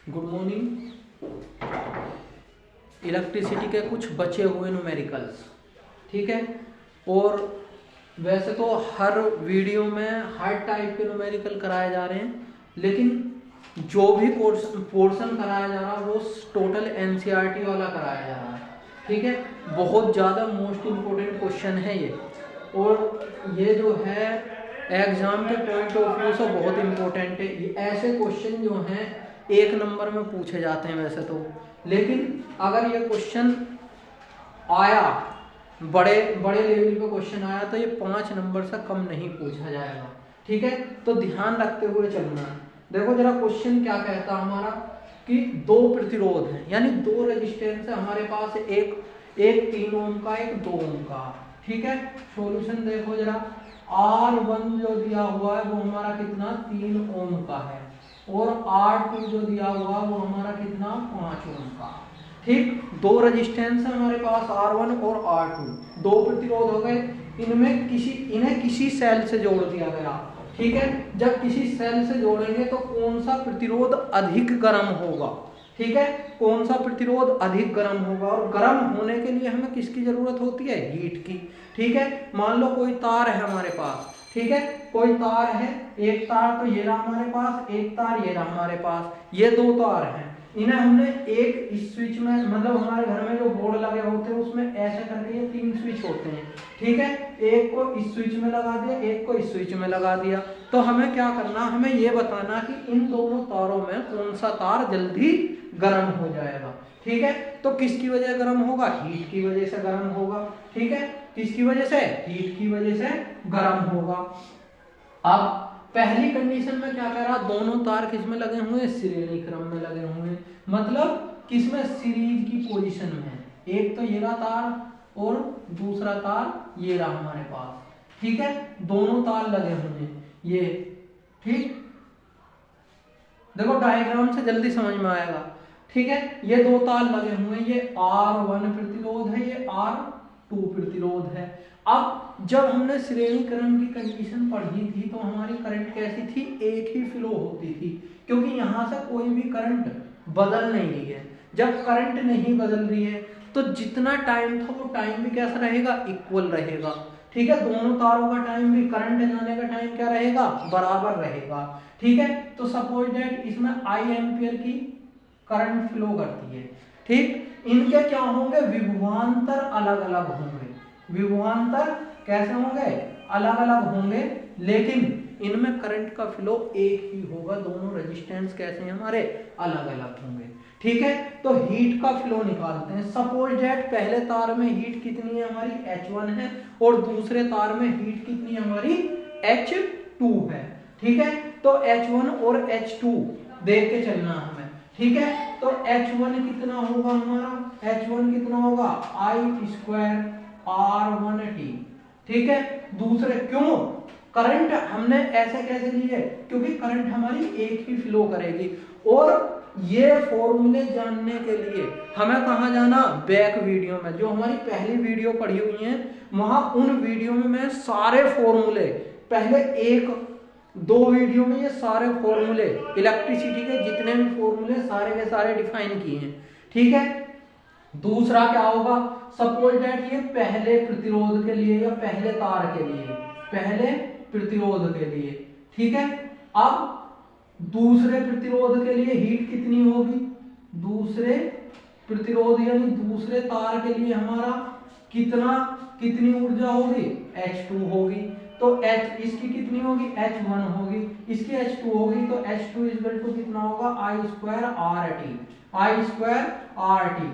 Good morning. Electricity के कुछ बचे हुए न्यूमेरिकल्स, ठीक है। और वैसे तो हर वीडियो में हर टाइप के न्यूमेरिकल कराए जा रहे हैं, लेकिन जो भी पोर्शन कराया जा रहा है वो टोटल एनसीईआरटी वाला कराया जा रहा है, ठीक है। बहुत ज़्यादा मोस्ट इम्पोर्टेंट क्वेश्चन है ये, और ये जो है एग्जाम के पॉइंट ऑफ व्यू से बहुत इम्पोर्टेंट है। ये ऐसे क्वेश्चन जो हैं 1 नंबर में पूछे जाते हैं वैसे तो, लेकिन अगर ये क्वेश्चन आया, बड़े लेवल पे क्वेश्चन आया, तो ये 5 नंबर से कम नहीं पूछा जाएगा, ठीक है। तो ध्यान रखते हुए चलना है। देखो जरा क्वेश्चन क्या कहता है हमारा कि 2 प्रतिरोध हैं, यानी 2 रेजिस्टेंस है हमारे पास, एक 3 ओम का, एक 2 ओम का, ठीक है। सॉल्यूशन देखो जरा, R1 जो दिया हुआ है वो हमारा कितना 3 ओम का है, और R2 जो दिया हुआ वो हमारा कितना 5 ओम का, ठीक। 2 रेजिस्टेंस है हमारे पास, R1 और R2, 2 प्रतिरोध हो गए। इन्हें किसी सेल से जोड़ दिया गया, ठीक है। जब किसी सेल से जोड़ेंगे तो कौन सा प्रतिरोध अधिक गर्म होगा, ठीक है। कौन सा प्रतिरोध अधिक गर्म होगा, और गर्म होने के लिए हमें किसकी जरूरत होती है, हीट की, ठीक है। मान लो कोई तार है हमारे पास, ठीक है, कोई तार है, एक तार तो ये रहा हमारे पास, एक तार ये रहा हमारे पास, ये 2 तार हैं। इन्हें हमने एक इस स्विच में, मतलब हमारे घर में जो बोर्ड लगे होते हैं उसमें ऐसे करके ये 3 स्विच होते हैं, ठीक है। एक को इस स्विच में लगा दिया, एक को इस स्विच में लगा दिया। तो हमें क्या करना, हमें ये बताना कि इन दोनों तारों में कौन सा तार जल्दी गर्म हो जाएगा, ठीक है। तो किसकी वजह से गर्म होगा, हीट की वजह से गर्म होगा, ठीक है। किसकी वजह से, हीट की वजह से गर्म होगा। अब पहली कंडीशन में क्या कह रहा, दोनों तार किस में लगे हुए हैं, श्रेणी क्रम में लगे हुए हैं, मतलब किसमें, सीरीज की पोजीशन में। एक तो ये रहा तार और दूसरा तार ये रहा हमारे पास, ठीक है। दोनों तार लगे हुए हैं ये, ठीक। देखो डायग्राम से जल्दी समझ में आएगा, ठीक है। ये 2 तार लगे हुए हैं, ये R1 प्रतिरोध है, ये R2 प्रतिरोध है। अब जब हमने श्रेणीकरण की कंडीशन पढ़ी थी तो हमारी करंट कैसी थी, एक ही फ्लो होती थी, क्योंकि यहां से कोई भी करंट बदल नहीं रही है। जब करंट नहीं बदल रही है तो जितना टाइम था वो टाइम भी कैसा रहेगा, इक्वल रहेगा, ठीक है। दोनों तारों का टाइम भी करंट जाने का टाइम क्या रहेगा, बराबर रहेगा, ठीक है। तो सपोज दैट इसमें I एम्पियर की करंट फ्लो करती है, ठीक। इनके क्या होंगे, विभवांतर अलग अलग होंगे, विभवांतर कैसे होंगे, अलग अलग होंगे, लेकिन इनमें करंट का फ्लो एक ही होगा। दोनों रेजिस्टेंस कैसे हैं हमारे, अलग अलग होंगे, ठीक है। तो हीट का फ्लो निकालते हैं। सपोज दैट पहले तार में हीट कितनी है हमारी, H1 है, और दूसरे तार में हीट कितनी है हमारी, H2 है, ठीक है। तो H1 और H2 देख के चलना हमें, ठीक है। तो H1 कितना होगा हमारा, H1 कितना होगा I² R1T, ठीक है। दूसरे, क्यों करंट हमने ऐसे कैसे लिए, क्योंकि करंट हमारी एक ही फ्लो करेगी। और ये फॉर्मूले जानने के लिए हमें कहां जाना, बैक वीडियो में, जो हमारी पहली वीडियो पढ़ी हुई है वहां, उन वीडियो में मैं सारे फॉर्मूले, पहले 1-2 वीडियो में ये सारे फॉर्मूले, इलेक्ट्रिसिटी के जितने भी फॉर्मूले सारे के सारे डिफाइन किए हैं, ठीक है। दूसरा क्या होगा, सपोज दैट ये पहले प्रतिरोध के लिए या पहले तार के लिए, पहले प्रतिरोध के लिए, ठीक है। अब दूसरे प्रतिरोध के लिए हीट कितनी होगी, दूसरे प्रतिरोध यानी दूसरे तार के लिए हमारा कितनी ऊर्जा होगी, H2 होगी। तो H इसकी कितनी होगी, H1 होगी, इसकी H2 होगी, तो H2 इक्वल टू कितना होगा, I²RT,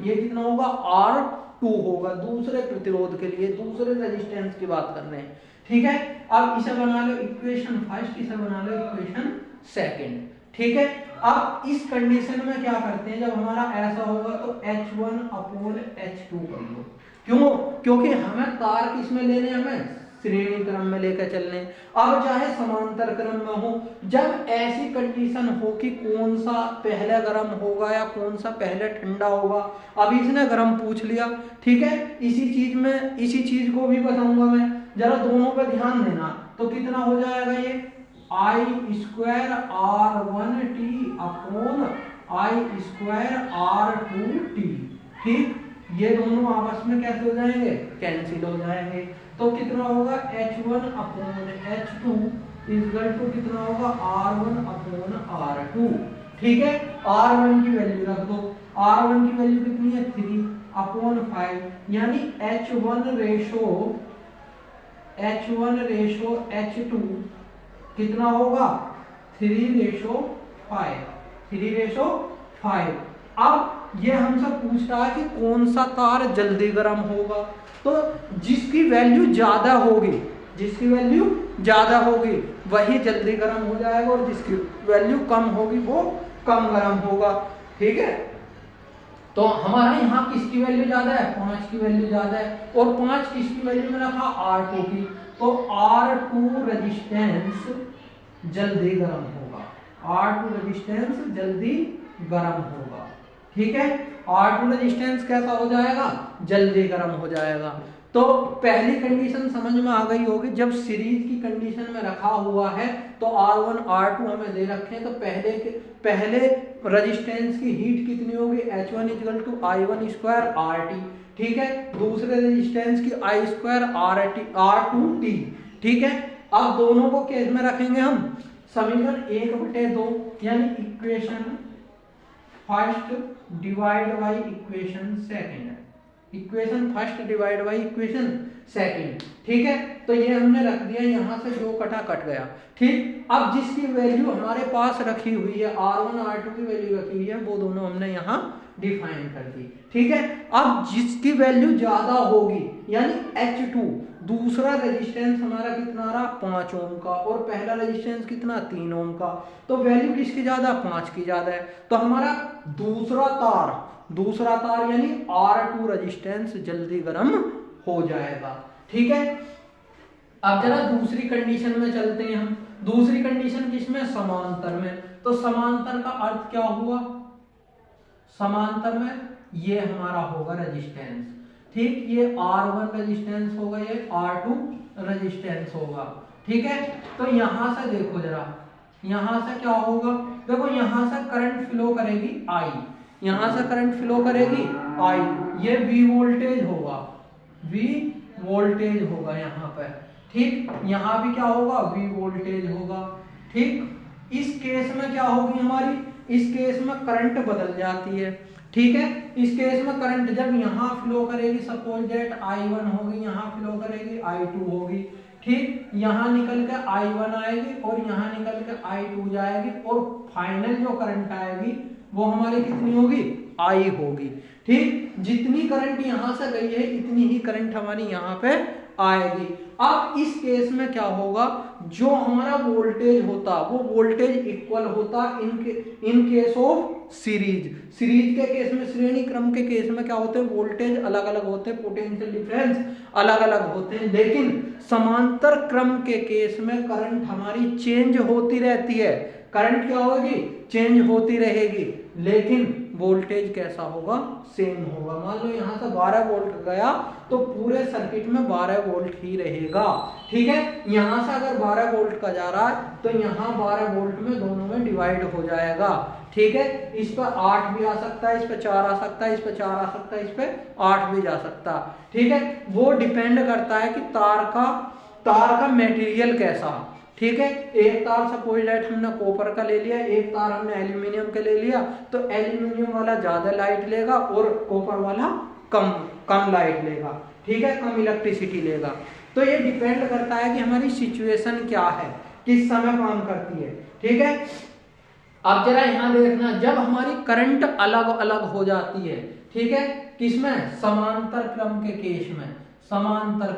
ये कितना होगा, R2 होगा। दूसरे प्रतिरोध के लिए, दूसरे रेजिस्टेंस की बात कर रहे हैं, ठीक है। अब इसे बना लो इक्वेशन फर्स्ट, इसे बना लो इक्वेशन सेकंड, ठीक है। अब इस कंडीशन में क्या करते हैं, जब हमारा ऐसा होगा तो H1/H2 कर लो, क्यों, क्योंकि हमें तार किस में लेने, हमें श्रेणी क्रम में लेकर चलने। अब चाहे समांतर क्रम में हो, जब ऐसी कंडीशन हो कि कौन सा पहले गर्म होगा या कौन सा पहले ठंडा होगा, अब इसने गर्म पूछ लिया, ठीक है। इसी चीज को भी बताऊंगा मैं, जरा दोनों पे ध्यान देना। तो कितना हो जाएगा ये I² R1T I²R2T। ठीक, ये दोनों आपस में कैसे हो जाएंगे, कैंसिल हो जाएंगे। तो कितना होगा H1/H2 इक्वल टू कितना होगा R1/R2। ठीक है, R1 की वैल्यू रख दो, R1 की वैल्यू कितनी है 3/5, यानी H1/H2 कितना होगा 3/5। अब ये हमसे पूछ रहा है कि कौन सा तार जल्दी गर्म होगा। तो जिसकी वैल्यू ज्यादा होगी वही जल्दी गर्म हो जाएगा, और जिसकी वैल्यू कम होगी वो कम गर्म होगा। ठीक है, तो हमारा यहाँ किसकी वैल्यू ज्यादा है, 5 की वैल्यू ज्यादा है, और 5 किसकी वैल्यू में रखा R2 की, तो R2 रेजिस्टेंस जल्दी गर्म होगा, ठीक है। R2 रेजिस्टेंस कैसा हो जाएगा, जल्दी गर्म हो जाएगा। तो पहली कंडीशन समझ में आ गई होगी, जब सीरीज की कंडीशन में रखा हुआ है तो R1 R2 हमें दे रखे हैं, तो पहले रेजिस्टेंस की हीट कितनी होगी H1 = I1²RT। ठीक है, दूसरे रेजिस्टेंस की I²R2T। ठीक है, अब दोनों को केस में रखेंगे हम, समीकरण 1/2 यानी equation first divide by equation second, ठीक है। तो ये हमने रख दिया, यहां से जो कटा कट गया। ठीक, अब जिसकी वैल्यू हमारे पास रखी हुई है R1 R2 की वैल्यू रखी हुई है, वो दोनों हमने यहाँ डिफाइन कर दी। ठीक है, अब जिसकी वैल्यू ज्यादा होगी यानी H2, दूसरा रेजिस्टेंस हमारा कितना रहा 5 ओम का, और पहला रेजिस्टेंस कितना 3 ओम का, तो वैल्यू किसकी ज्यादा 5 की ज्यादा है, तो हमारा दूसरा तार यानी R2 रेजिस्टेंस जल्दी गर्म हो जाएगा। ठीक है, अब जरा दूसरी कंडीशन में चलते हैं हम। दूसरी कंडीशन किसमें, समांतर में। तो समांतर का अर्थ क्या हुआ, समांतर में ये हमारा होगा रेजिस्टेंस। ठीक, ये R1 रेजिस्टेंस होगा, ये R2 रेजिस्टेंस होगा। ठीक है, तो यहां से देखो जरा, यहां से क्या होगा, देखो यहां से करंट फ्लो करेगी I, यहां से करंट फ्लो करेगी I, ये V वोल्टेज होगा यहाँ पर। ठीक, यहाँ भी क्या होगा V वोल्टेज होगा। ठीक, इस केस में क्या होगी हमारी, इस केस में करंट बदल जाती है। ठीक है, इस केस में करंट जब यहाँ फ्लो करेगी, सपोज दैट I1 होगी, यहाँ फ्लो करेगी I2 होगी। ठीक, यहाँ निकल के I1 आएगी और यहाँ निकल के I2 जाएगी, और फाइनल जो करंट आएगी वो हमारी कितनी होगी, I होगी। ठीक, जितनी करंट यहाँ से गई है इतनी ही करंट हमारी यहाँ पे आएगी। अब इस केस में क्या होगा, जो हमारा वोल्टेज होता वो वोल्टेज इक्वल होता इन केस ऑफ सीरीज के केस में, श्रेणी क्रम के केस में क्या होते हैं, वोल्टेज अलग अलग होते हैं, पोटेंशियल डिफरेंस अलग अलग होते हैं। लेकिन समांतर क्रम के केस में करंट हमारी चेंज होती रहती है, करंट क्या होगी, चेंज होती रहेगी, लेकिन वोल्टेज कैसा होगा, सेम होगा। मान लो यहाँ से 12 वोल्ट गया तो पूरे सर्किट में 12 वोल्ट ही रहेगा। ठीक है, यहाँ से अगर 12 वोल्ट का जा रहा है तो यहाँ 12 वोल्ट में दोनों में डिवाइड हो जाएगा। ठीक है, इस पर 8 भी आ सकता है, इस पर 4 आ सकता है, इस पर 4 आ सकता है, इस पर 8 भी जा सकता है। ठीक है, वो डिपेंड करता है कि तार का मेटीरियल कैसा। ठीक है, एक तार सपोज दैट हमने कॉपर का ले लिया, एक तार हमने एल्यूमिनियम का ले लिया, तो एल्यूमिनियम वाला ज्यादा लाइट लेगा और कॉपर वाला कम लाइट लेगा। ठीक है, कम इलेक्ट्रिसिटी लेगा। तो ये डिपेंड करता है कि हमारी सिचुएशन क्या है, किस समय काम करती है। ठीक है, अब जरा यहाँ देखना, जब हमारी करंट अलग अलग हो जाती है, ठीक है, किसमें, समांतर क्रम के केस में, समांतर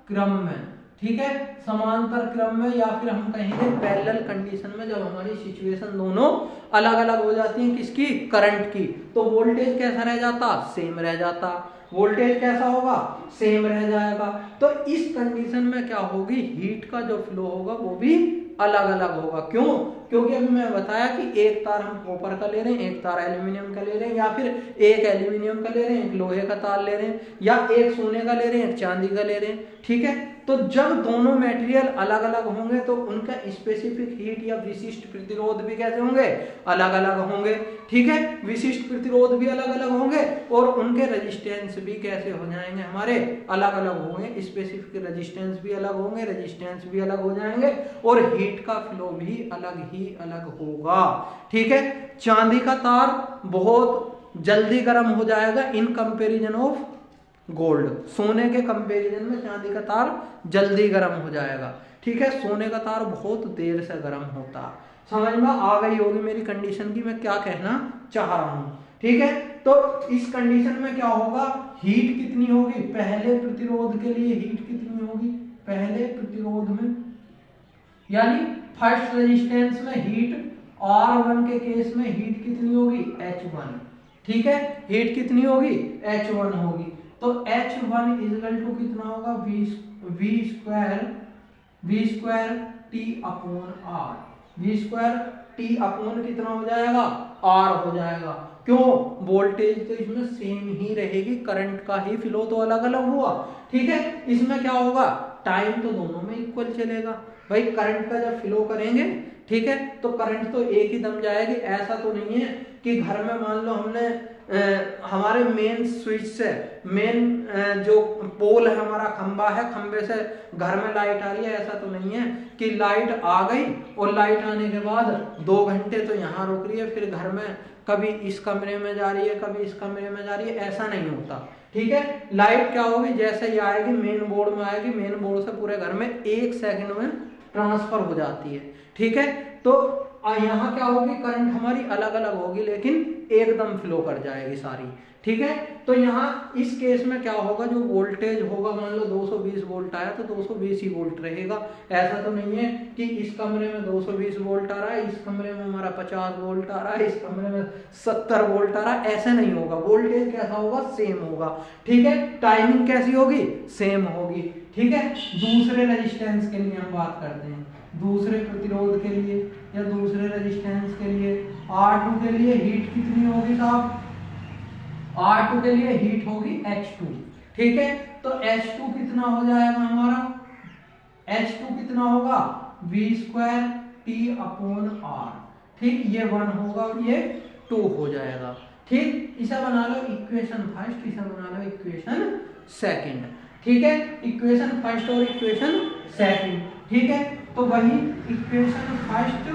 क्रम में। ठीक है, समांतर क्रम में, या फिर हम कहेंगे पैरेलल कंडीशन में, जब हमारी सिचुएशन दोनों अलग अलग हो जाती है, किसकी, करंट की, तो वोल्टेज कैसा रह जाता, सेम रह जाता। वोल्टेज कैसा होगा, सेम रह जाएगा। तो इस कंडीशन में क्या होगी, हीट का जो फ्लो होगा वो भी अलग अलग होगा। क्यों, क्योंकि अभी मैं बताया कि एक तार हम कॉपर का ले रहे हैं, एक तार एल्यूमिनियम का ले रहे हैं, या फिर एक एल्यूमिनियम का ले रहे हैं, एक लोहे का तार ले रहे हैं, या एक सोने का ले रहे हैं, एक चांदी का ले रहे हैं। ठीक है, तो जब दोनों मटेरियल अलग अलग होंगे तो उनका स्पेसिफिक हीट या विशिष्ट प्रतिरोध भी कैसे होंगे, अलग अलग होंगे। ठीक है, विशिष्ट प्रतिरोध भी अलग अलग होंगे और उनके रेजिस्टेंस भी कैसे हो जाएंगे, हमारे अलग अलग होंगे। स्पेसिफिक रेजिस्टेंस भी अलग होंगे, रेजिस्टेंस भी अलग हो जाएंगे और हीट का फ्लो भी अलग ही अलग होगा। ठीक है, चांदी का तार बहुत जल्दी गर्म हो जाएगा इन कंपैरिजन ऑफ गोल्ड। सोने के कंपैरिजन में चांदी का तार जल्दी गर्म हो जाएगा। ठीक है, सोने का तार बहुत देर से गर्म होता। समझ में आ गई होगी मेरी कंडीशन की मैं क्या कहना चाह रहा हूं। ठीक है, तो इस कंडीशन में क्या होगा, हीट कितनी होगी, पहले प्रतिरोध के लिए हीट कितनी होगी, पहले प्रतिरोध में यानी फर्स्ट रेजिस्टेंस में हीट R1 के केस में हीट कितनी होगी, H1। ठीक है, हीट कितनी होगी, H1 होगी। तो H1 इक्वल टू कितना होगा, V square T upon R। V square T upon कितना हो जाएगा, R हो जाएगा। क्यों, वोल्टेज तो इसमें सेम ही रहेगी, करंट का ही फ्लो तो अलग अलग हुआ। ठीक है, इसमें क्या होगा, टाइम तो दोनों में इक्वल चलेगा भाई। करंट का जब फ्लो करेंगे, ठीक है, तो करंट तो एक ही दम जाएगी। ऐसा तो नहीं है कि घर में मान लो हमने हमारे मेन स्विच से मेन जो पोल है हमारा, खंबा है, खंबे से घर में लाइट आ रही है। ऐसा तो नहीं है कि लाइट आ गई और लाइट आने के बाद 2 घंटे तो यहाँ रुक रही है, फिर घर में कभी इस कमरे में जा रही है, कभी इस कमरे में जा रही है। ऐसा नहीं होता। ठीक है, लाइट क्या होगी, जैसे ही आएगी मेन बोर्ड में आएगी, मेन बोर्ड से पूरे घर में 1 सेकंड में ट्रांसफर हो जाती है। ठीक है, तो यहाँ क्या होगी, करंट हमारी अलग अलग होगी लेकिन एकदम फ्लो कर जाएगी सारी। ठीक है, तो यहाँ इस केस में क्या होगा, जो वोल्टेज होगा, मान लो 220 वोल्ट आया तो 220 ही वोल्ट रहेगा। ऐसा तो नहीं है कि इस कमरे में 220 वोल्ट आ रहा है, इस कमरे में हमारा 50 वोल्ट आ रहा है, इस कमरे में 70 वोल्ट आ रहा है। ऐसा नहीं होगा, वोल्टेज कैसा होगा, सेम होगा। ठीक है, टाइमिंग कैसी होगी, सेम होगी। ठीक है, दूसरे रेजिस्टेंस के लिए हम बात करते हैं, दूसरे प्रतिरोध के लिए या दूसरे रेजिस्टेंस के लिए R2 के लिए हीट कितनी होगी साहब, R2 के लिए हीट होगी H2। ठीक है, तो H2 कितना हो जाएगा हमारा, H2 कितना होगा, V square T upon R। ठीक, ये 1 होगा और ये 2 हो जाएगा। ठीक, इसे बना लो इक्वेशन फर्स्ट, इसे बना लो इक्वेशन सेकंड। ठीक है, इक्वेशन फर्स्ट और इक्वेशन सेकंड। ठीक है, तो वही equation first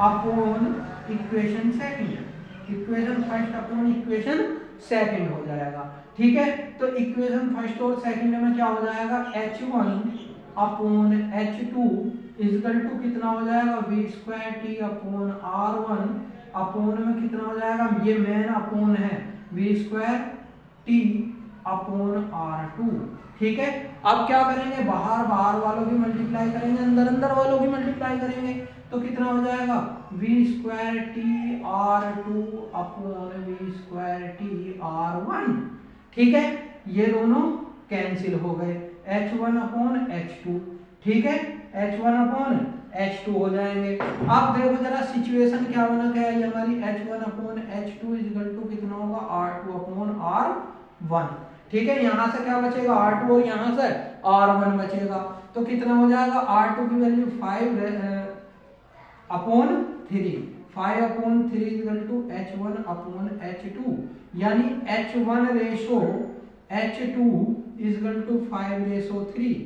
upon equation second, equation first upon equation second हो जाएगा। ठीक है, तो इक्वेशन फर्स्ट और सेकंड में क्या हो जाएगा, H1 upon H2 equal to कितना हो जाएगा, V square T upon R1 upon में कितना हो जाएगा, ये मेन अपॉन है, V square T upon R2। ठीक है, अब क्या करेंगे, बाहर वालों की मल्टीप्लाई करेंगे, अंदर वालों की मल्टीप्लाई करेंगे, तो कितना हो जाएगा, V square T R2 upon V square T R1। ठीक है, ये दोनों कैंसिल हो गए, H1 अपॉन H2। ठीक है, H1 अपॉन H2 हो जाएंगे। अब देखो जरा सिचुएशन क्या बना क्या है हमारी, H1 upon H2 equal to कितना होगा, R2 अपॉन R1। ठीक है, यहां से क्या बचेगा, R2 और यहां से R1 बचेगा, तो कितना हो जाएगा, R2 की value 5 upon 3, 5 upon 3 equal to H1 upon H2, यानी H1 ratio H2 equal to 5/3,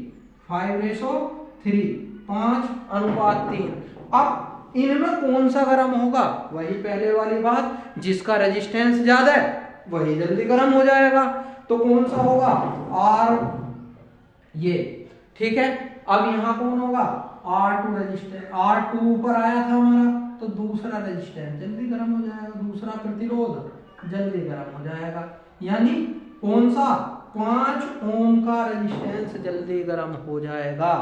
5/3, 5:3। अब इनमें कौन सा गर्म होगा, वही पहले वाली बात, जिसका रेजिस्टेंस ज्यादा है वही जल्दी गर्म हो जाएगा। तो कौन सा होगा, R ये। ठीक है, अब यहां कौन होगा, R2 रेजिस्टेंस, R2 ऊपर आया था हमारा, तो दूसरा रेजिस्टेंस जल्दी गर्म हो जाएगा, दूसरा प्रतिरोध जल्दी गर्म हो जाएगा। यानी कौन सा, 5 ओम का रेजिस्टेंस जल्दी गर्म हो जाएगा।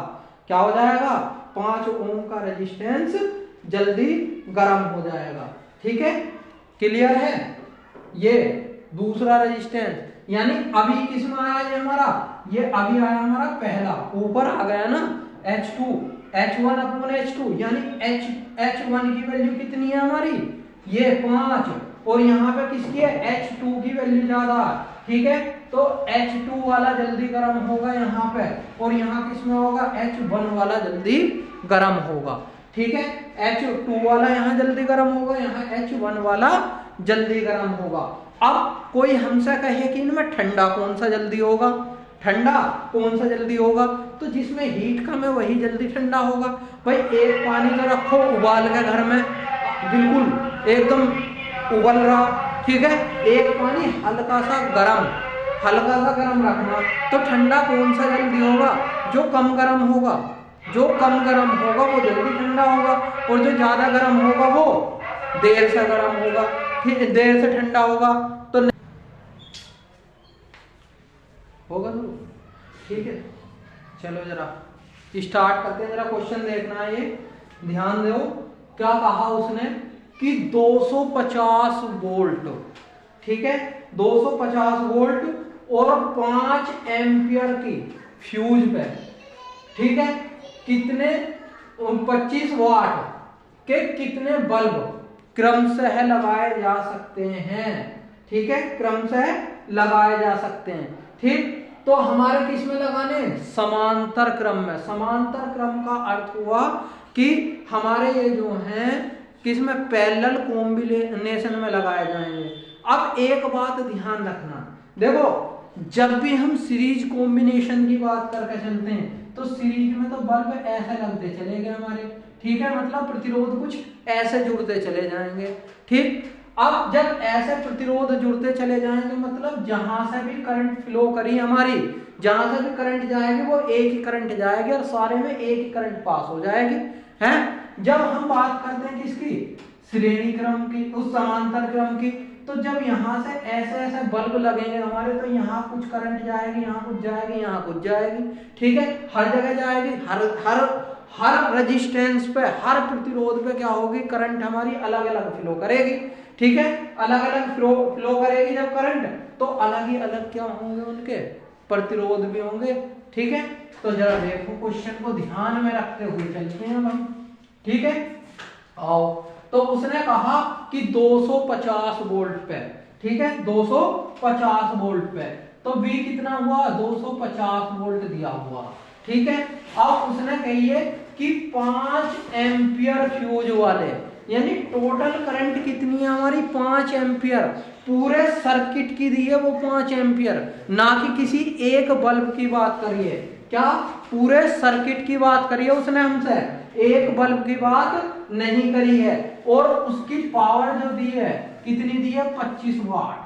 क्या हो जाएगा, 5 ओम का रेजिस्टेंस जल्दी गर्म हो जाएगा। ठीक है, क्लियर है, ये दूसरा रेजिस्टेंस। यानी अभी किसमें आया ये हमारा, ये अभी आया हमारा पहला, ऊपर आ गया ना H2, H1 अपॉन H2, यानी H1 की वैल्यू कितनी है हमारी, ये 5, और यहाँ पे किसकी है, H2 की वैल्यू ज्यादा। ठीक है, तो H2 वाला जल्दी गर्म होगा यहाँ पे, और यहाँ किस में होगा, H1 वाला जल्दी गर्म होगा। ठीक है, H2 वाला यहाँ जल्दी गर्म होगा, यहाँ H1 वाला जल्दी गर्म होगा। अब कोई हमसे कहे कि इनमें ठंडा कौन सा जल्दी होगा, ठंडा कौन सा जल्दी होगा, तो जिसमें हीट कम है वही जल्दी ठंडा होगा। भाई एक पानी तो रखो उबाल के घर में, बिल्कुल एकदम उबल रहा, ठीक है, एक पानी हल्का सा गर्म रखना, तो ठंडा कौन सा जल्दी होगा, जो कम गर्म होगा, जो कम गर्म होगा वो जल्दी ठंडा होगा, और जो ज्यादा गर्म होगा वो देर से गर्म होगा, ठीक, देर से ठंडा होगा। तो होगा तो ठीक है। चलो जरा स्टार्ट करते हैं, जरा क्वेश्चन देखना है, ये ध्यान दो क्या कहा उसने कि 250 वोल्ट, ठीक है, 250 वोल्ट और 5 एम्पियर की फ्यूज पे, ठीक है, कितने 25 वाट के कितने बल्ब क्रमशः लगाए जा सकते हैं, ठीक है, क्रमशः लगाए जा सकते हैं। ठीक, तो हमारे किस में लगाने, समांतर क्रम में। समांतर क्रम का अर्थ हुआ कि हमारे ये जो हैं किस में, पैरेलल कॉम्बिनेशन में लगाए जाएंगे। अब एक बात ध्यान रखना, देखो जब भी हम सीरीज कॉम्बिनेशन की बात करके चलते हैं तो सीरीज में तो बल्ब ऐसे लगते चले गए हमारे, ठीक है, मतलब प्रतिरोध कुछ ऐसे जुड़ते चले जाएंगे। ठीक, अब जब ऐसे प्रतिरोध जुड़ते चले जाएंगे मतलब जहां से भी करंट फ्लो करी हमारी, जहां से भी करंट जाएगी वो एक ही करंट जाएगी और सारे में एक ही करंट पास हो जाएगी, हैं। जब हम बात करते हैं किसकी, श्रेणी क्रम की, उस समांतर क्रम की, तो जब यहाँ से ऐसे ऐसे बल्ब लगेंगे हमारे, तो यहाँ कुछ करंट जाएगी, यहाँ कुछ जाएगी, यहाँ कुछ जाएगी, ठीक है, हर जगह जाएगी, हर रेजिस्टेंस पे, हर प्रतिरोध पे क्या होगी, करंट हमारी अलग अलग फ्लो करेगी, ठीक है, अलग अलग फ्लो करेगी जब करंट, तो अलग ही अलग क्या होंगे, उनके प्रतिरोध भी होंगे, ठीक है। तो जरा देखो क्वेश्चन को ध्यान में रखते हुए चलते हैं हम, ठीक है। आओ, तो उसने कहा कि 250 वोल्ट पे, ठीक है, 250 वोल्ट पे, तो V कितना हुआ, 250 वोल्ट दिया हुआ, ठीक है। अब उसने कहिए कि 5 एम्पियर फ्यूज वाले, यानी टोटल करंट कितनी है हमारी, 5 एम्पियर, पूरे सर्किट की दी है वो 5 एम्पियर, ना कि किसी एक बल्ब की बात करिए, क्या पूरे सर्किट की बात करिए उसने हमसे, एक बल्ब की बात नहीं करी है। और उसकी पावर जो दी है कितनी दी है, 25 वाट,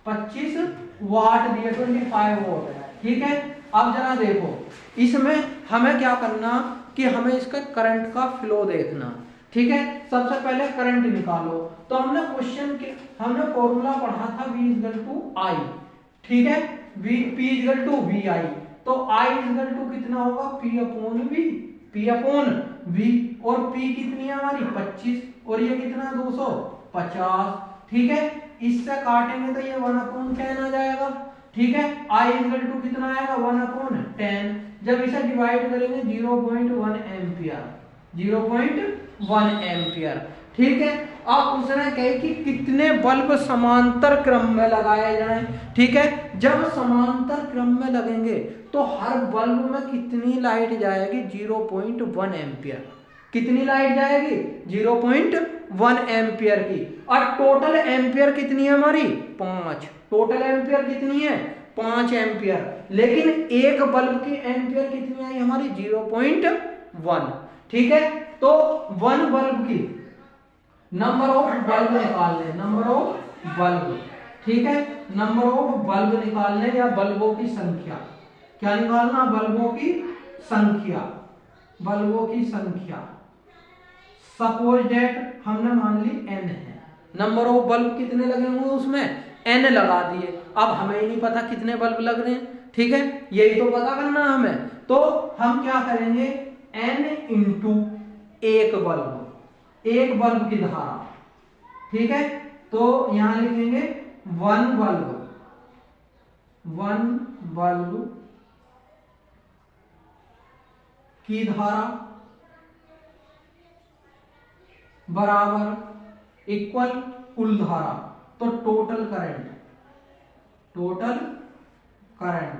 25 वाट दी है, 25 वोल्ट, ठीक है। अब जरा देखो इसमें हमें क्या करना कि हमें इसका करंट का फ्लो देखना, ठीक है। सबसे पहले करंट निकालो, तो हमने क्वेश्चन के हमने फॉर्मूला पढ़ा था V = I, ठीक है, P = VI, तो I = कितना होगा, P/V, और P कितनी है हमारी 25, और ये कितना 250, ठीक है। इससे काटेंगे तो ये 1/10 आ जाएगा, ठीक है। I = कितना आएगा, 1/10, जब इसे डिवाइड करेंगे 0.1 एम्पियर, 0.1 एम्पियर, ठीक है। अब उसने कहे कि कितने बल्ब समांतर क्रम में लगाए जाएं, ठीक है। जब समांतर क्रम में लगेंगे तो हर बल्ब में कितनी लाइट जाएगी, 0.1 एम्पियर, कितनी लाइट जाएगी, 0.1 एम्पियर की। और टोटल एम्पियर कितनी है हमारी, 5, टोटल एम्पियर कितनी है, 5 एम्पियर, लेकिन एक बल्ब की एम्पियर कितनी आई हमारी, 0.1, ठीक है। तो 1 बल्ब की नंबर ऑफ बल्ब निकालने, नंबर ऑफ बल्ब, ठीक है, नंबर ऑफ बल्ब निकालने या बल्बों की संख्या, क्या निकालना, बल्बों की संख्या, बल्बों की संख्या। सपोज डेट हमने मान ली n है, नंबर ऑफ बल्ब कितने लगे हुए उसमें, n लगा दिए। अब हमें ही नहीं पता कितने बल्ब लग रहे हैं, ठीक है, यही तो पता करना हमें। तो हम क्या करेंगे, n × एक बल्ब की धारा, ठीक है। तो यहां लिखेंगे 1 बल्ब की धारा बराबर इक्वल कुल धारा, तो टोटल करंट,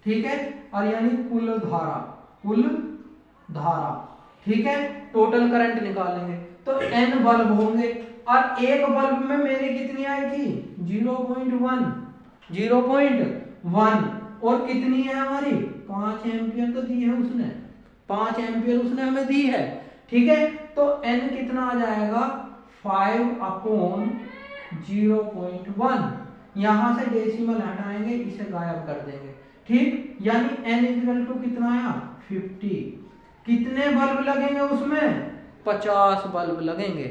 ठीक है, और यानी कुल धारा, ठीक है, टोटल करंट निकालेंगे तो n बल्ब होंगे और एक बल्ब में मेरी कितनी आएगी 0.1 और कितनी है हमारी 5 एम्पियर तो दी है उसने, 5 एम्पियर उसने हमें दी है, ठीक है, तो n कितना आ जाएगा 5/0.1, यहां से डेसिमल हटाएंगे, इसे गायब कर देंगे, ठीक, यानी n इक्वल टू कितना आया 50। कितने बल्ब लगेंगे उसमें 50 बल्ब लगेंगे,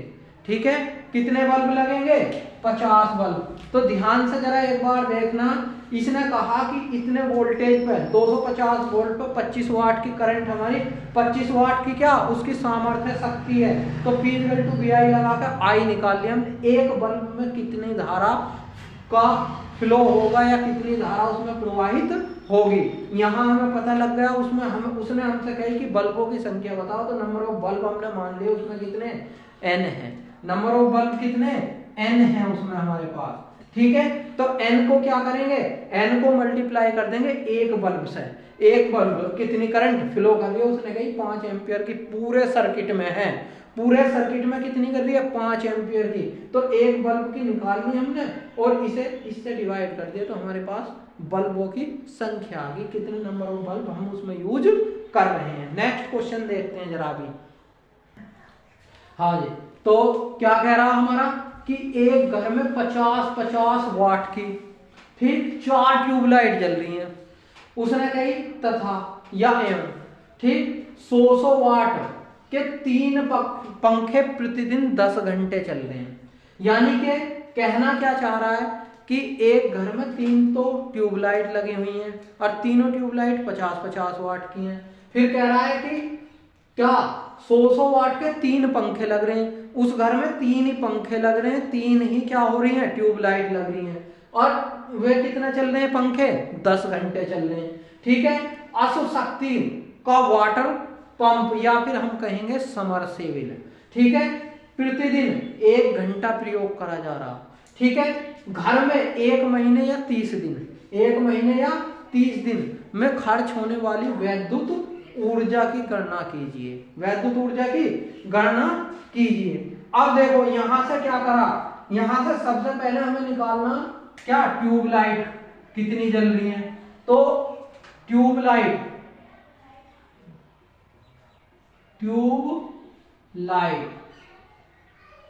ठीक है, कितने बल्ब लगेंगे 50 बल्ब। तो ध्यान से जरा एक बार देखना, इसने कहा कि इतने वोल्टेज पे 250 वोल्ट पे 25 वाट की करंट हमारी 25 वाट की क्या उसकी सामर्थ्य शक्ति है, तो P इक्वल टू VI लगाकर I निकाल लिया हमने। एक बल्ब में कितनी धारा का फ्लो होगा या कितनी धारा उसमें प्रवाहित होगी, यहाँ हमें पता लग गया। उसने हमसे कही कि बल्बों की संख्या बताओ, तो नंबर ऑफ बल्ब हमने मान लिया उसमें कितने n है, नंबर ऑफ बल्ब कितने n है उसमें हमारे पास, ठीक है, तो n को क्या करेंगे, n को मल्टीप्लाई कर देंगे एक बल्ब से। एक बल्ब कितनी करंट फ्लो कर रही है उसने कही 5 एम्पियर की, पूरे सर्किट में है, पूरे सर्किट में कितनी कर रही है 5 एम्पियर की, तो एक बल्ब की निकालनी हमने और इसे इससे डिवाइड कर दिया, तो हमारे पास बल्बों की संख्या आ गई, कितने नंबर ऑफ बल्ब हम उसमें यूज कर रहे हैं। नेक्स्ट क्वेश्चन देखते हैं जरा अभी। हाँ जी, तो क्या कह रहा हमारा कि एक घर में 50 वाट की ठीक 4 ट्यूबलाइट जल रही हैं, उसने कही तथा या एवं ठीक 100 वाट के 3 पंखे प्रतिदिन 10 घंटे चल रहे हैं। यानी कि कहना क्या चाह रहा है कि एक घर में 3 तो ट्यूबलाइट लगी हुई हैं और तीनों ट्यूबलाइट 50 वाट की हैं। फिर कह रहा है कि क्या 100 वाट के 3 पंखे लग रहे हैं, उस घर में 3 ही पंखे लग रहे हैं, 3 ही क्या हो रही हैं ट्यूबलाइट लग रही हैं, और वे कितना चल रहे हैं पंखे 10 घंटे चल रहे हैं, ठीक है। अश्व शक्ति का वाटर पंप या फिर हम कहेंगे समरसेबिल, ठीक है, प्रतिदिन 1 घंटा प्रयोग करा जा रहा, ठीक है। घर में 1 महीने या 30 दिन 1 महीने या 30 दिन में खर्च होने वाली वैद्युत ऊर्जा की गणना कीजिए, वैद्युत ऊर्जा की गणना कीजिए। अब देखो यहां से क्या करा, यहां से सबसे पहले हमें निकालना क्या ट्यूबलाइट कितनी जल रही है, तो ट्यूबलाइट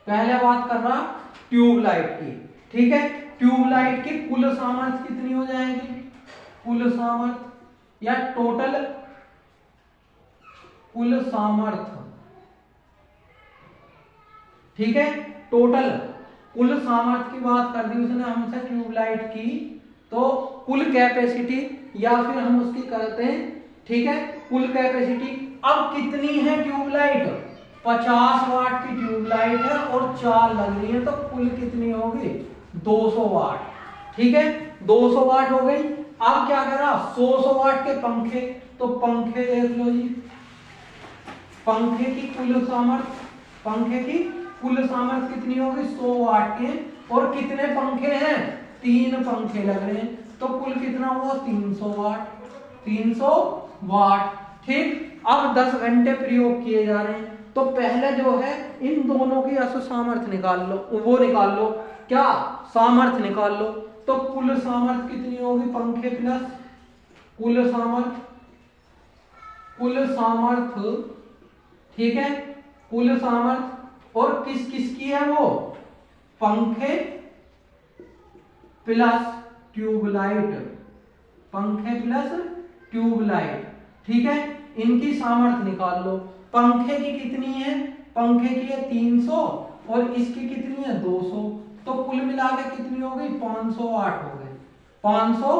पहले बात कर रहा ट्यूबलाइट की, ठीक है। ट्यूबलाइट की कुल सामर्थ्य कितनी हो जाएगी, कुल सामर्थ्य या टोटल कुल सामर्थ्य, ठीक है, टोटल कुल सामर्थ्य की बात कर दी उसने हमसे ट्यूबलाइट की, तो कुल कैपेसिटी या फिर हम उसकी करते हैं, ठीक है, कुल कैपेसिटी। अब कितनी है ट्यूबलाइट 50 वाट की ट्यूबलाइट है और 4 लग रही है, तो कुल कितनी होगी 200 वाट, ठीक है, 200 वाट हो गई। अब क्या करा 100 वाट के पंखे, तो पंखे देख लो जी, पंखे की कुल सामर्थ्य कितनी होगी 100 वाट के, और कितने पंखे हैं 3 पंखे लग रहे हैं, तो कुल कितना हुआ 300 वाट, ठीक। अब 10 घंटे प्रयोग किए जा रहे हैं, तो पहले जो है इन दोनों की अश्व सामर्थ्य निकाल लो, वो निकाल लो, क्या सामर्थ्य निकाल लो, तो कुल सामर्थ्य कितनी होगी पंखे प्लस कुल सामर्थ्य, ठीक है, कुल सामर्थ्य, और किस किस की है वो पंखे प्लस ट्यूबलाइट, ठीक है, इनकी सामर्थ्य निकाल लो। पंखे की कितनी है, पंखे की है 300 और इसकी कितनी है 200, तो कुल मिला के कितनी हो गई 500 वाट हो गए, 500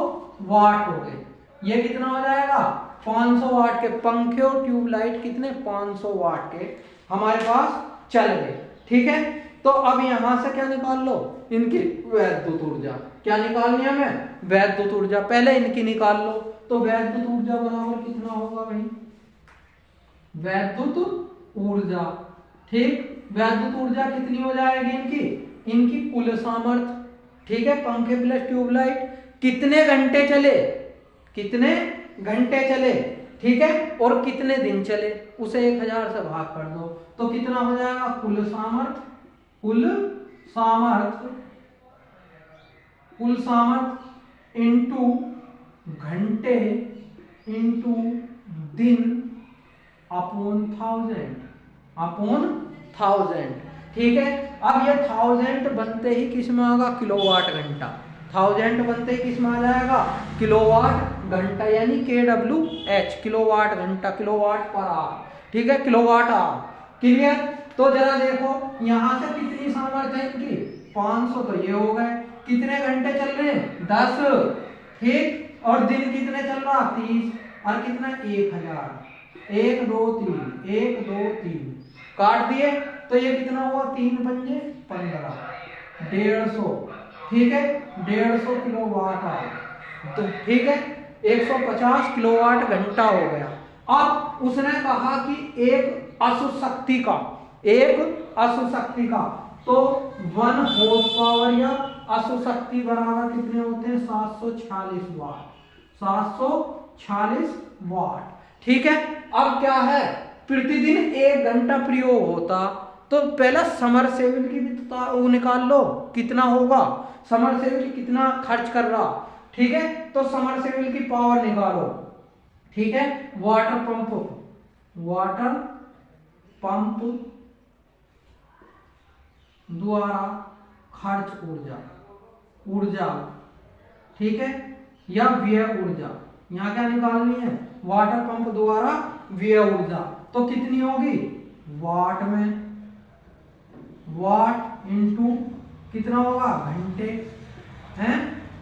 वाट हो गए। ये कितना हो जाएगा 500 वाट के पंखे और ट्यूबलाइट कितने 500 वाट के हमारे पास चल गए, ठीक है। तो अब यहां से क्या निकाल लो इनकी वैद्युत ऊर्जा, क्या निकालनी है हमें वैद्युत ऊर्जा, पहले इनकी निकाल लो, तो वैद्युत ऊर्जा बराबर कितना होगा भाई वैद्युत ऊर्जा, ठीक, वैद्युत ऊर्जा कितनी हो जाएगी इनकी कुल सामर्थ्य, ठीक है, पंखे प्लस ट्यूबलाइट कितने घंटे चले कितने घंटे चले, ठीक है, और कितने दिन चले, उसे 1000 से भाग कर दो तो कितना हो जाएगा, कुल सामर्थ्य इनटू घंटे इनटू दिन अपॉन 1000, ठीक है। अब ये 1000 बनते ही किस में आएगा, किलोवाट घंटा। 1000 बनते ही किस में आ जाएगा, किलोवाट घंटा, यानी KWH, किलोवाट घंटा, किलोवाट पर आवर, ठीक है, किलोवाट आवर। क्लियर। तो जरा देखो यहाँ से कितनी सामर्थ्य है इनकी, 500, तो ये हो गए। कितने घंटे चल रहे हैं, 10, ठीक, और दिन कितने चल रहा, 30, और कितना 1000, 1 2 3 काट दिए तो ये कितना हुआ, 3 पंजे 15, 150, ठीक है, 150 किलोवाट आवर, तो ठीक है 150 किलोवाट घंटा हो गया। अब उसने कहा कि एक अशुशक्ति का तो 1 हॉर्स पावर या अशुशक्ति बराबर कितने होते हैं, 746 वाट, ठीक है। अब क्या है, प्रतिदिन 1 घंटा प्रयोग होता तो पहला समरसेबल की भी तो निकाल लो, कितना होगा, समरसेबल कितना खर्च कर रहा, ठीक है। तो समरसेबल की पावर निकालो, ठीक है। वाटर पंप द्वारा खर्च ऊर्जा, ठीक है, या व्यय ऊर्जा, यहाँ क्या निकालनी है, वाटर पंप द्वारा व्यय ऊर्जा, तो कितनी होगी, वाट में, वाट इनटू कितना होगा, घंटे हैं,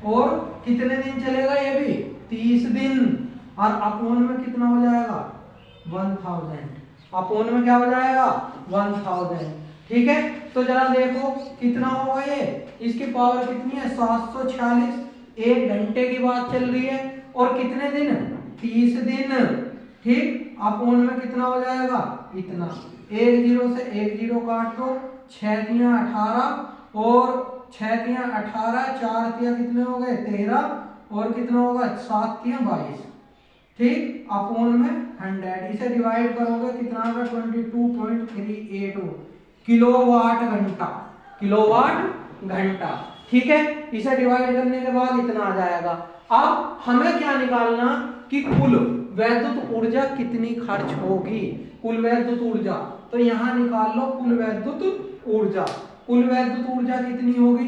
और कितने दिन चलेगा, ये भी 30 दिन, और अपोन में कितना हो जाएगा, 1000, अपोन में क्या हो जाएगा, 1000, ठीक है। तो जरा देखो कितना होगा ये, इसकी पावर कितनी है, 746, 1 घंटे की बात चल रही है, और कितने दिन, 30 दिन, ठीक, अपोन में कितना हो जाएगा, इतना, 1 0 से 1 0 काट दो, 6 3 18, और 6 3 18, 4 3 कितने हो गए, 13, और कितना होगा, 7 3 22, ठीक, अपोन में 100, इसे डिवाइड करोगे कितना होगा, 22.38 किलोवाट घंटा, ठीक है। इसे डिवाइड करने के बाद इतना आ जाएगा। अब हमें क्या निकालना कि कुल वैद्युत ऊर्जा कितनी खर्च होगी, कुल वैद्युत ऊर्जा, तो यहां निकाल लो कुल वैद्युत ऊर्जा कितनी होगी,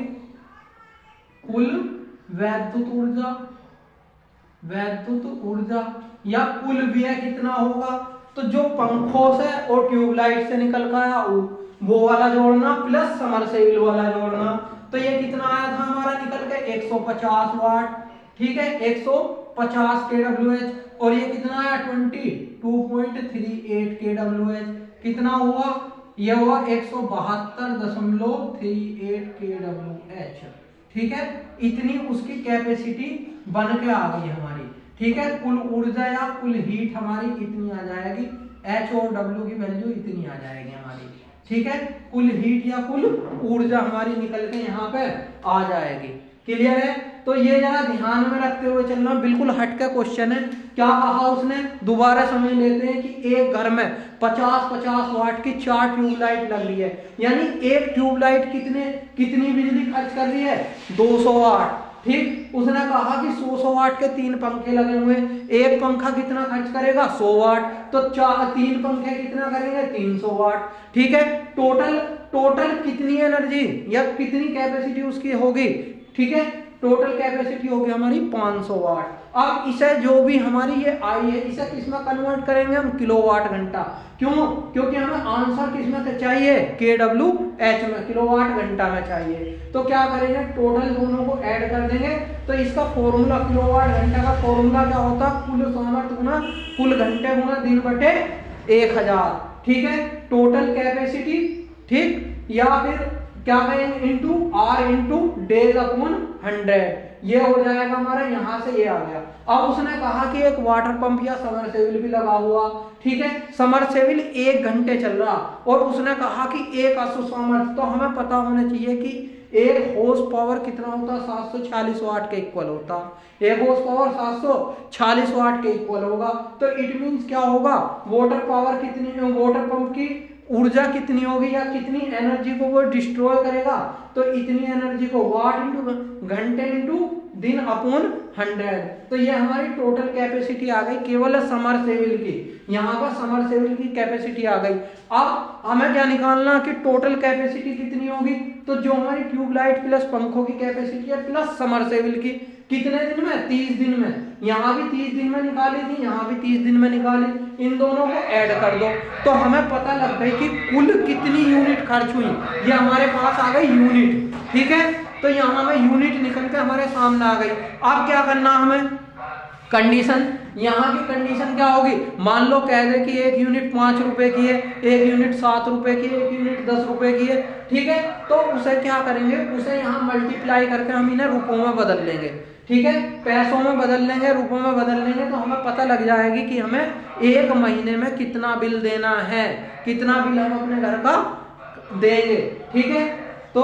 कुल वैद्युत ऊर्जा या कुल व्यय कितना होगा, तो जो पंखों से और ट्यूबलाइट से निकल का आया वो वाला जोड़ना प्लस समरसेबल वाला जोड़ना, तो ये कितना आया था हमारा निकल के 150 वाट, ठीक है, 150 kWh, और ये कितना आया 22.38 kWh, कितना हुआ, ये हुआ 172.38 kWh, ठीक है। इतनी उसकी कैपेसिटी बन के आ गई हमारी, ठीक है। कुल ऊर्जा या कुल हीट हमारी इतनी आ जाएगी, H और W की वैल्यू इतनी आ जाएगी हमारी, ठीक है। कुल हीट या कुल ऊर्जा हमारी निकल के यहाँ पे आ जाएगी। क्लियर है। तो ये जरा ध्यान में रखते हुए चलना, बिल्कुल हट का क्वेश्चन है। क्या कहा उसने, दोबारा समझ लेते हैं कि एक घर में 50-50 वाट की 4 ट्यूबलाइट लग रही है, यानी एक ट्यूबलाइट कितनी बिजली खर्च कर रही है, 200 वाट, ठीक। उसने कहा कि 100 वाट के 3 पंखे लगे हुए, एक पंखा कितना खर्च करेगा, 100 वाट, तो 3 पंखे कितना करेंगे, 300 वाट, ठीक है। टोटल कितनी एनर्जी या कितनी कैपेसिटी उसकी होगी, ठीक है, टोटल कैपेसिटी होगी हमारी 500 वाट। अब इसे जो भी हमारी ये आई है, इसे किसमें कन्वर्ट करेंगे हम, किलोवाट घंटा, क्यों, क्योंकि हमें आंसर किसमें चाहिए, KWH में, किलोवाट घंटा में चाहिए। तो क्या करेंगे, टोटल दोनों को ऐड कर देंगे, तो इसका फॉर्मूला, किलोवाट घंटा का फॉर्मूला क्या होता, कुल सामर्थ्य गुना कुल घंटे गुना दिन बटे 1000, ठीक है। टोटल कैपेसिटी, ठीक, या फिर क्या कहेंगे, into R into days upon 100, ये हो जाएगा हमारा, यहां से ये आ गया। अब उसने कहा कि एक वाटर पंप या समरसेबिल भी लगा हुआ, ठीक है, समरसेबिल 1 घंटे चल रहा, और उसने कहा कि एक अश्व सामर्थ्य, तो हमें पता होना चाहिए कि एक हॉर्स पावर कितना होता, 746 वाट के इक्वल होता, एक हॉर्स पावर 746 वाट के इक्वल होगा। तो इट मींस क्या होगा, वाटर पावर कितनी, वाटर पंप की ऊर्जा कितनी होगी या कितनी एनर्जी को वो डिस्ट्रॉय करेगा, तो इतनी एनर्जी को वाट इंटू घंटे इंटू दिन अपॉन 100। तो ये हमारी टोटल कैपेसिटी आ गई केवल समरसेबिल की, यहाँ पर समरसेबिल की कैपेसिटी आ गई। अब हमें क्या निकालना कि टोटल कैपेसिटी कितनी होगी, तो जो हमारी ट्यूबलाइट प्लस पंखों की कैपेसिटी है प्लस समरसेबिल की, कितने दिन में, 30 दिन में, यहाँ भी 30 दिन में निकाली थी, यहाँ भी 30 दिन में निकाली, इन दोनों को ऐड कर दो तो हमें पता लग गई कि कुल कितनी यूनिट खर्च हुई, ये हमारे पास आ गई यूनिट, ठीक है। तो यहाँ हमें यूनिट निकल के हमारे सामने आ गई। अब क्या करना हमें, कंडीशन, यहाँ की कंडीशन क्या होगी, मान लो कह दे कि एक यूनिट 5 रुपए की है, एक यूनिट 7 रुपए की है, एक यूनिट 10 रुपए की है, ठीक है। तो उसे क्या करेंगे, उसे यहाँ मल्टीप्लाई करके हम इन्हें रुपयों में बदल लेंगे, ठीक है, पैसों में बदल लेंगे, रुपयों में बदल लेंगे, तो हमें पता लग जाएगी कि हमें एक महीने में कितना बिल देना है, कितना बिल हम अपने घर का देंगे, ठीक है। तो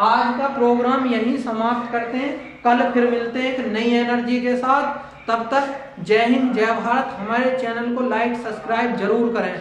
आज का प्रोग्राम यहीं समाप्त करते हैं, कल फिर मिलते हैं एक नई एनर्जी के साथ। तब तक जय हिंद जय भारत। हमारे चैनल को लाइक सब्सक्राइब जरूर करें।